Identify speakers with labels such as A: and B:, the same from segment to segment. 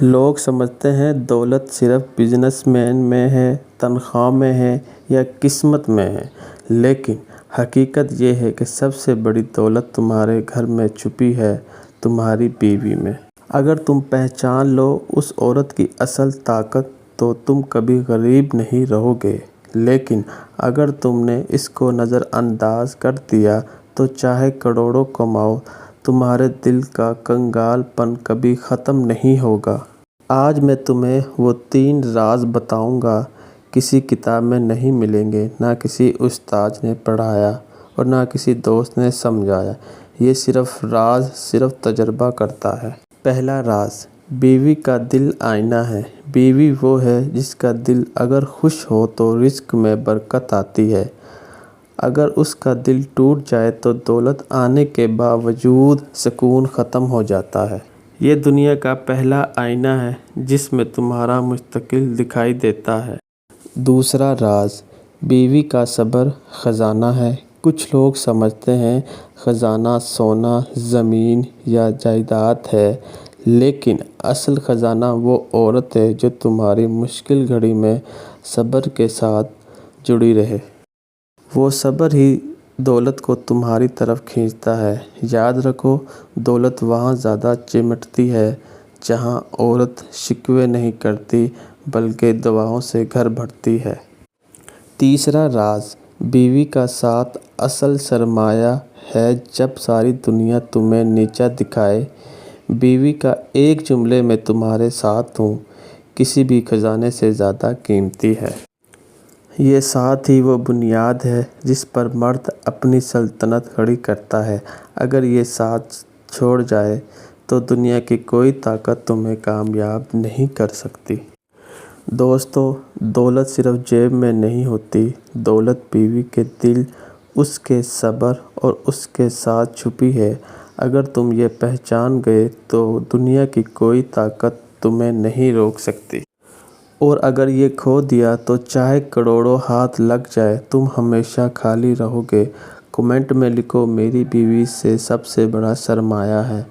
A: لوگ سمجھتے ہیں دولت صرف بزنس مین میں ہے، تنخواہ میں ہے یا قسمت میں ہے، لیکن حقیقت یہ ہے کہ سب سے بڑی دولت تمہارے گھر میں چھپی ہے، تمہاری بیوی میں۔ اگر تم پہچان لو اس عورت کی اصل طاقت تو تم کبھی غریب نہیں رہو گے، لیکن اگر تم نے اس کو نظر انداز کر دیا تو چاہے کروڑوں کماؤ، تمہارے دل کا کنگال پن کبھی ختم نہیں ہوگا۔ آج میں تمہیں وہ 3 راز بتاؤں گا، کسی کتاب میں نہیں ملیں گے، نہ کسی استاد نے پڑھایا اور نہ کسی دوست نے سمجھایا، یہ صرف تجربہ کرتا ہے۔ پہلا راز، بیوی کا دل آئینہ ہے۔ بیوی وہ ہے جس کا دل اگر خوش ہو تو رزق میں برکت آتی ہے، اگر اس کا دل ٹوٹ جائے تو دولت آنے کے باوجود سکون ختم ہو جاتا ہے۔ یہ دنیا کا پہلا آئینہ ہے جس میں تمہارا مستقبل دکھائی دیتا ہے۔ دوسرا راز، بیوی کا صبر خزانہ ہے۔ کچھ لوگ سمجھتے ہیں خزانہ سونا، زمین یا جائیداد ہے، لیکن اصل خزانہ وہ عورت ہے جو تمہاری مشکل گھڑی میں صبر کے ساتھ جڑی رہے۔ وہ صبر ہی دولت کو تمہاری طرف کھینچتا ہے۔ یاد رکھو، دولت وہاں زیادہ چمٹتی ہے جہاں عورت شکوے نہیں کرتی بلکہ دعاؤں سے گھر بھرتی ہے۔ تیسرا راز، بیوی کا ساتھ اصل سرمایہ ہے۔ جب ساری دنیا تمہیں نیچا دکھائے، بیوی کا ایک جملے میں تمہارے ساتھ ہوں کسی بھی خزانے سے زیادہ قیمتی ہے۔ یہ ساتھ ہی وہ بنیاد ہے جس پر مرد اپنی سلطنت کھڑی کرتا ہے۔ اگر یہ ساتھ چھوڑ جائے تو دنیا کی کوئی طاقت تمہیں کامیاب نہیں کر سکتی۔ دوستو، دولت صرف جیب میں نہیں ہوتی، دولت بیوی کے دل، اس کے صبر اور اس کے ساتھ چھپی ہے۔ اگر تم یہ پہچان گئے تو دنیا کی کوئی طاقت تمہیں نہیں روک سکتی۔ اور اگر یہ کھو دیا تو چاہے کروڑوں ہاتھ لگ جائے، تم ہمیشہ خالی رہو گے۔ کمنٹ میں لکھو، میری بیوی سے سب سے بڑا سرمایہ ہے۔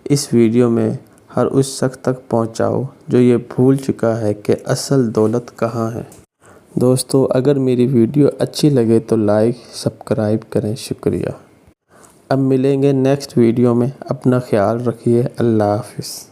A: اس ویڈیو میں ہر اس شخص تک پہنچاؤ جو یہ بھول چکا ہے کہ اصل دولت کہاں ہے۔ دوستو، اگر میری ویڈیو اچھی لگے تو لائک، سبسکرائب کریں۔ شکریہ۔ اب ملیں گے نیکسٹ ویڈیو میں۔ اپنا خیال رکھیے۔ اللہ حافظ۔